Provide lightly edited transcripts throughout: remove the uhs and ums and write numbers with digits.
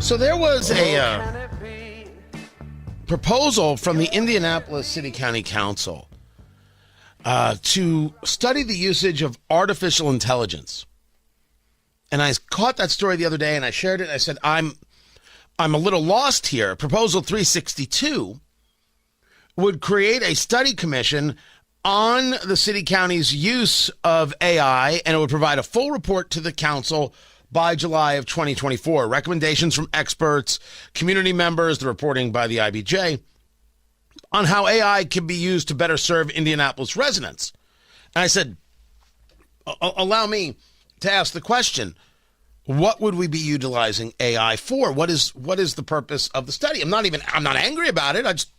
So there was a proposal from the Indianapolis City County Council to study the usage of artificial intelligence. And I caught that story the other day and I shared it. I said, I'm a little lost here. Proposal 362 would create a study commission on the city county's use of AI, and it would provide a full report to the council by July of 2024. Recommendations from experts, community members, the reporting by the IBJ on how AI can be used to better serve Indianapolis residents. And I said, allow me to ask the question, what would we be utilizing AI for? What is the purpose of the study? I'm not angry about it. I'm just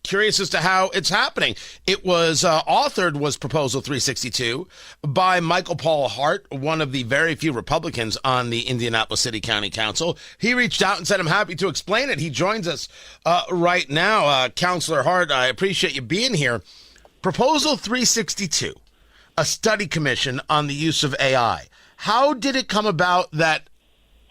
curious as to how it's happening. It was was Proposal 362 by Paul Hart, one of the very few Republicans on the Indianapolis City County Council. He reached out and said, I'm happy to explain it. He joins us right now. Councilor Hart, I appreciate you being here. Proposal 362, a study commission on the use of AI. How did it come about that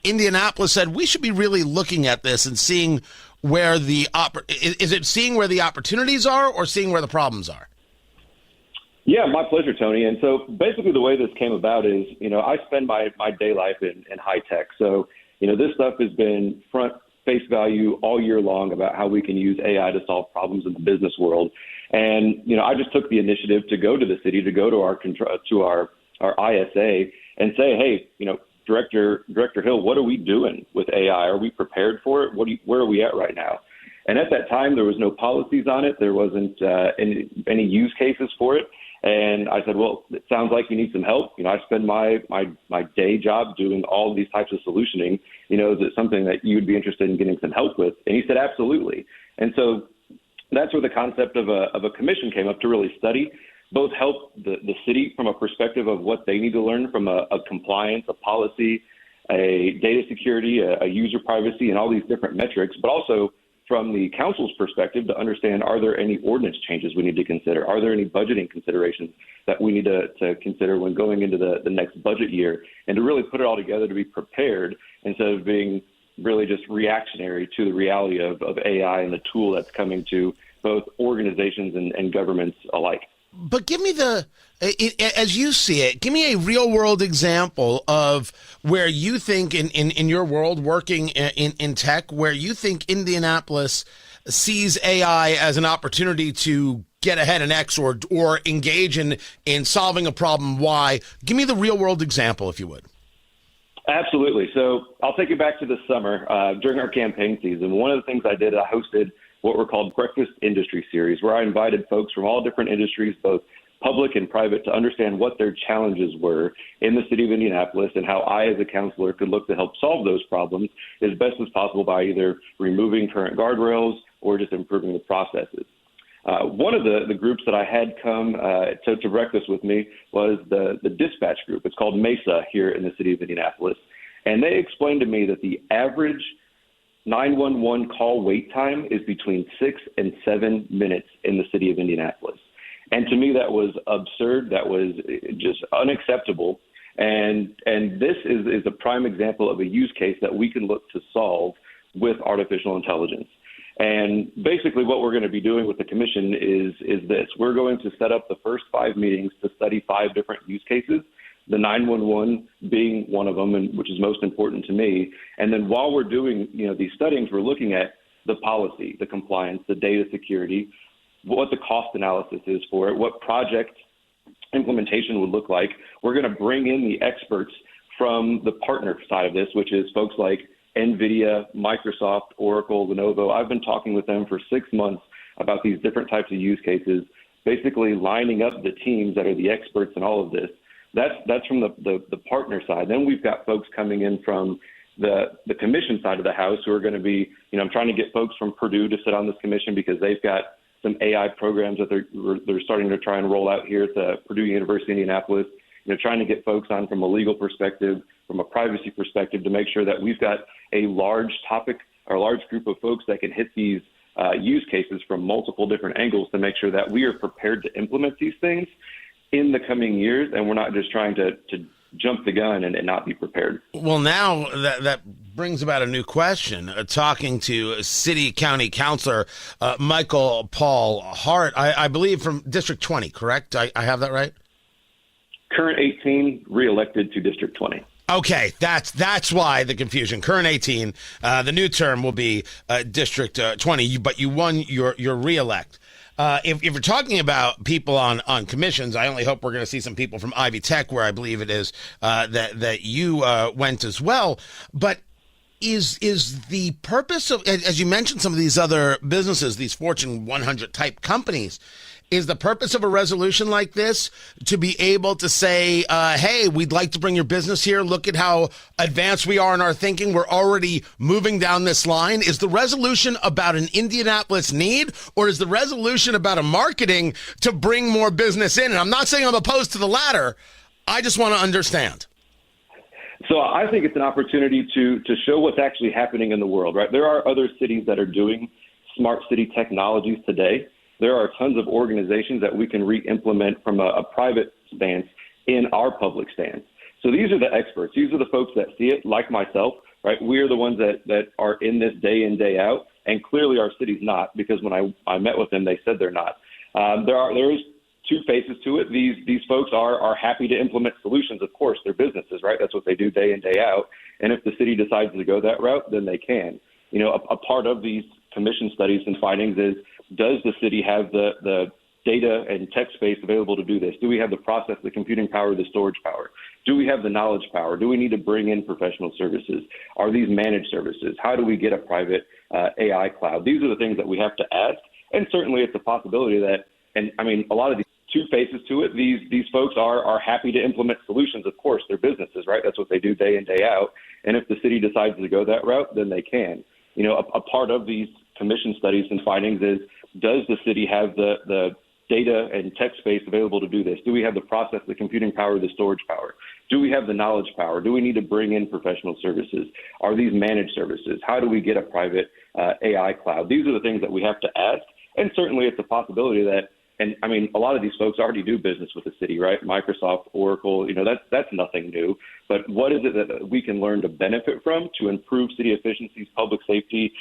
Indianapolis said we should be really looking at this and seeing where is it seeing where the opportunities are or seeing where the problems are? Yeah, my pleasure, Tony. And so basically the way this came about is, I spend my day life in high tech. So, this stuff has been front face value all year long about how we can use AI to solve problems in the business world. And, I just took the initiative to go to the city, to go to our ISA and say, hey, Director Hill, what are we doing with AI? Are we prepared for it? Where are we at right now? And at that time, there was no policies on it. There wasn't any use cases for it. And I said, well, it sounds like you need some help. I spend my day job doing all of these types of solutioning. Is it something that you would be interested in getting some help with? And he said, absolutely. And so that's where the concept of a commission came up to really study, both help the city from a perspective of what they need to learn from a compliance, a policy, a data security, a user privacy, and all these different metrics, but also from the council's perspective to understand, are there any ordinance changes we need to consider? Are there any budgeting considerations that we need to consider when going into the next budget year? And to really put it all together to be prepared instead of being really just reactionary to the reality of AI and the tool that's coming to both organizations and governments alike. But give me as you see it, give me a real world example of where you think in your world working in tech, where you think Indianapolis sees AI as an opportunity to get ahead in X or engage in solving a problem Y. Give me the real world example, if you would. Absolutely. So I'll take you back to the summer during our campaign season. One of the things I did, I hosted what were called Breakfast Industry Series, where I invited folks from all different industries, both public and private, to understand what their challenges were in the city of Indianapolis and how I, as a counselor, could look to help solve those problems as best as possible by either removing current guardrails or just improving the processes. One of the groups that I had come to breakfast with me was the dispatch group. It's called MESA here in the city of Indianapolis. And they explained to me that the average 911 call wait time is between 6 and 7 minutes in the city of Indianapolis. And to me, that was absurd. That was just unacceptable. And this is a prime example of a use case that we can look to solve with artificial intelligence. And basically what we're going to be doing with the commission is this. We're going to set up the first 5 meetings to study 5 different use cases, the 911 being one of them, and which is most important to me. And then while we're doing these studies, we're looking at the policy, the compliance, the data security, what the cost analysis is for it, what project implementation would look like. We're going to bring in the experts from the partner side of this, which is folks like NVIDIA, Microsoft, Oracle, Lenovo. I've been talking with them for 6 months about these different types of use cases, basically lining up the teams that are the experts in all of this. That's from the partner side. Then we've got folks coming in from the commission side of the house who are going to be, I'm trying to get folks from Purdue to sit on this commission because they've got some AI programs that they're starting to try and roll out here at the Purdue University in Indianapolis. Trying to get folks on from a legal perspective, from a privacy perspective, to make sure that we've got a large topic or a large group of folks that can hit these use cases from multiple different angles to make sure that we are prepared to implement these things in the coming years, and we're not just trying to jump the gun and not be prepared. Well, now that brings about a new question. Talking to City County Councilor Paul Hart, I believe from District 20, correct? I have that right? Current 18, reelected to District 20. Okay, that's why the confusion. Current 18, the new term will be District 20, but you won your reelect. If you're talking about people on commissions, I only hope we're going to see some people from Ivy Tech, where I believe it is that you went as well. But is the purpose of, as you mentioned, some of these other businesses, these Fortune 100 type companies, is the purpose of a resolution like this to be able to say, hey, we'd like to bring your business here. Look at how advanced we are in our thinking. We're already moving down this line. Is the resolution about an Indianapolis need, or is the resolution about a marketing to bring more business in? And I'm not saying I'm opposed to the latter. I just want to understand. So I think it's an opportunity to show what's actually happening in the world, right? There are other cities that are doing smart city technologies today. There are tons of organizations that we can re-implement from a private stance in our public stance. So these are the experts. These are the folks that see it, like myself, right? We're the ones that are in this day in, day out, and clearly our city's not, because when I met with them, they said they're not. There is two faces to it. These folks are happy to implement solutions. Of course, they're businesses, right? That's what they do day in, day out. And if the city decides to go that route, then they can. You know, a part of these commission studies and findings is, does the city have the data and tech space available to do this? Do we have the process, the computing power, the storage power? Do we have the knowledge power? Do we need to bring in professional services? Are these managed services? How do we get a private AI cloud? These are the things that we have to ask. And certainly it's a possibility that, and I mean, a lot of these two faces to it, these folks are happy to implement solutions. Of course, they're businesses, right? That's what they do day in, day out. And if the city decides to go that route, then they can. You know, a part of these commission studies and findings is, does the city have the data and tech space available to do this? Do we have the process, the computing power, the storage power? Do we have the knowledge power? Do we need to bring in professional services? Are these managed services? How do we get a private AI cloud? These are the things that we have to ask. And certainly it's a possibility that, and I mean, a lot of these folks already do business with the city, right? Microsoft, Oracle, you know, that's nothing new. But what is it that we can learn to benefit from to improve city efficiencies, public safety,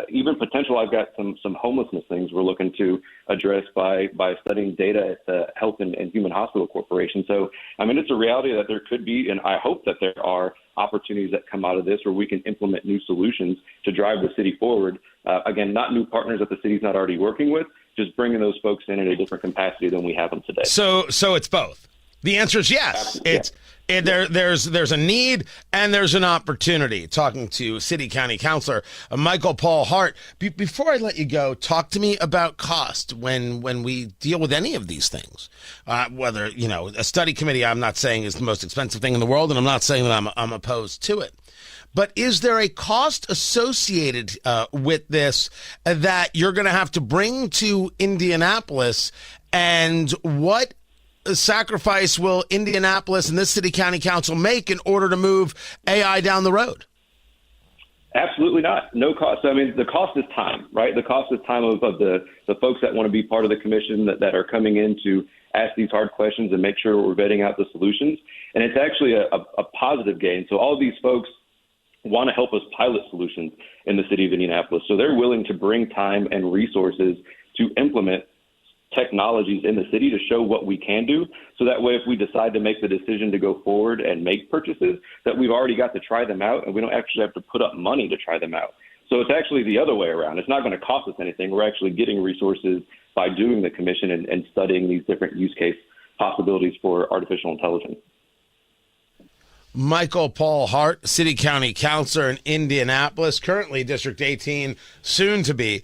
even potential? I've got some homelessness things we're looking to address by studying data at the Health and Human Hospital Corporation. So, I mean, it's a reality that there could be, and I hope that there are opportunities that come out of this where we can implement new solutions to drive the city forward. Again, not new partners that the city's not already working with, just bringing those folks in a different capacity than we have them today. So it's both. The answer is yes. There's a need and there's an opportunity. Talking to City County Councilor Paul Hart. Before I let you go, talk to me about cost when we deal with any of these things. Whether, you know, a study committee, I'm not saying is the most expensive thing in the world, and I'm not saying that I'm opposed to it. But is there a cost associated with this that you're going to have to bring to Indianapolis, and what sacrifice will Indianapolis and this city county council make in order to move AI down the road? Absolutely not. No cost. I mean, the cost is time, right? The cost is time of the folks that want to be part of the commission that are coming in to ask these hard questions and make sure we're vetting out the solutions. And it's actually a positive gain. So all of these folks want to help us pilot solutions in the city of Indianapolis. So they're willing to bring time and resources to implement technologies in the city to show what we can do. So that way, if we decide to make the decision to go forward and make purchases, that we've already got to try them out, and we don't actually have to put up money to try them out. So it's actually the other way around. It's not going to cost us anything. We're actually getting resources by doing the commission and studying these different use case possibilities for artificial intelligence. Paul Hart, City County Councilor in Indianapolis, currently District 18, soon to be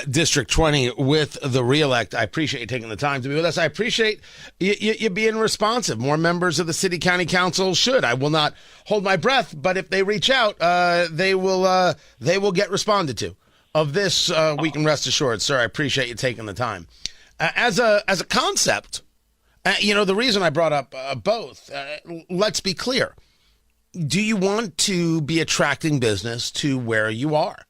District 20 with the reelect. I appreciate you taking the time to be with us. I appreciate you being responsive. More members of the City County Council should. I will not hold my breath, but if they reach out, they will get responded to. Of this, we can rest assured, sir. I appreciate you taking the time. As a concept, you know, the reason I brought up both, let's be clear. Do you want to be attracting business to where you are?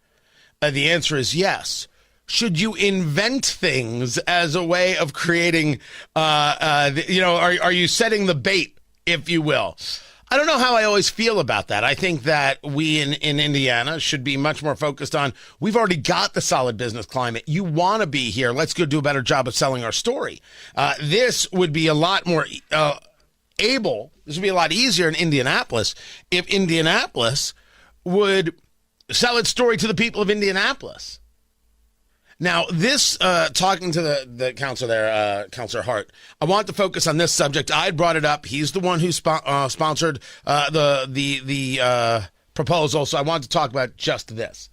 The answer is yes. Should you invent things as a way of creating, are you setting the bait if you will. I don't know how I always feel about that. I think that we in Indiana should be much more focused on, we've already got the solid business climate. You want to be here. Let's go do a better job of selling our story. This would be a lot more this would be a lot easier in Indianapolis if Indianapolis would sell its story to the people of Indianapolis. Now, this, talking to the counselor there, Counselor Hart, I want to focus on this subject. I brought it up. He's the one who sponsored the proposal, so I want to talk about just this.